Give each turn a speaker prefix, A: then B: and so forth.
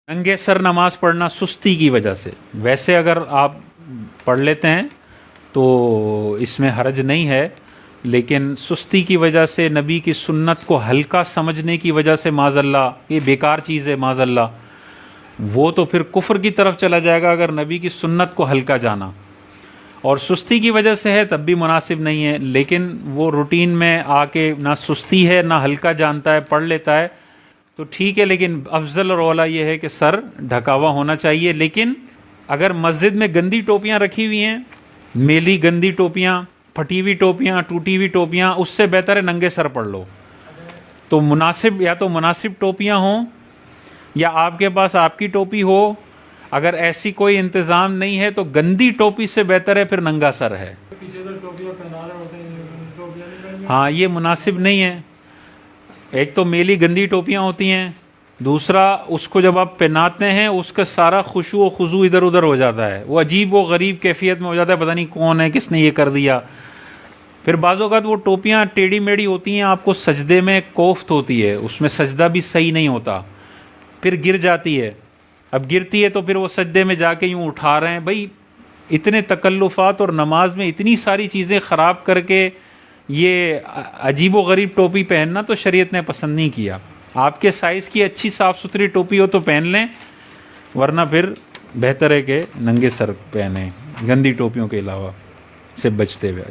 A: ننگے سر نماز پڑھنا سستی کی وجہ سے، ویسے اگر آپ پڑھ لیتے ہیں تو اس میں حرج نہیں ہے، لیکن سستی کی وجہ سے، نبی کی سنت کو ہلکا سمجھنے کی وجہ سے، معاذ اللہ یہ بیکار چیز ہے، معاذ اللہ وہ تو پھر کفر کی طرف چلا جائے گا اگر نبی کی سنت کو ہلکا جانا، اور سستی کی وجہ سے ہے تب بھی مناسب نہیں ہے، لیکن وہ روٹین میں آ کے نہ سستی ہے نہ ہلکا جانتا ہے، پڑھ لیتا ہے تو ٹھیک ہے، لیکن افضل اور اولیٰ یہ ہے کہ سر ڈھکا ہوا ہونا چاہیے۔ لیکن اگر مسجد میں گندی ٹوپیاں رکھی ہوئی ہیں، میلی گندی ٹوپیاں، پھٹی ہوئی ٹوپیاں، ٹوٹی ہوئی ٹوپیاں، اس سے بہتر ہے ننگے سر پڑھ لو۔ تو مناسب، یا تو مناسب ٹوپیاں ہوں یا آپ کے پاس آپ کی ٹوپی ہو، اگر ایسی کوئی انتظام نہیں ہے تو گندی ٹوپی سے بہتر ہے پھر ننگا سر ہے۔ ہاں یہ مناسب نہیں ہے، ایک تو میلی گندی ٹوپیاں ہوتی ہیں، دوسرا اس کو جب آپ پہناتے ہیں اس کا سارا خشوع و خضوع ادھر ادھر ہو جاتا ہے، وہ عجیب و غریب کیفیت میں ہو جاتا ہے، پتہ نہیں کون ہے، کس نے یہ کر دیا۔ پھر بعض اوقات وہ ٹوپیاں ٹیڑھی میڑھی ہوتی ہیں، آپ کو سجدے میں کوفت ہوتی ہے، اس میں سجدہ بھی صحیح نہیں ہوتا، پھر گر جاتی ہے، اب گرتی ہے تو پھر وہ سجدے میں جا کے یوں اٹھا رہے ہیں۔ بھائی اتنے تکلفات اور نماز میں اتنی ساری چیزیں خراب کر کے یہ عجیب و غریب ٹوپی پہننا تو شریعت نے پسند نہیں کیا۔ آپ کے سائز کی اچھی صاف ستھری ٹوپی ہو تو پہن لیں، ورنہ پھر بہتر ہے کہ ننگے سر پہنیں، گندی ٹوپیوں کے علاوہ سے بچتے ہوئے۔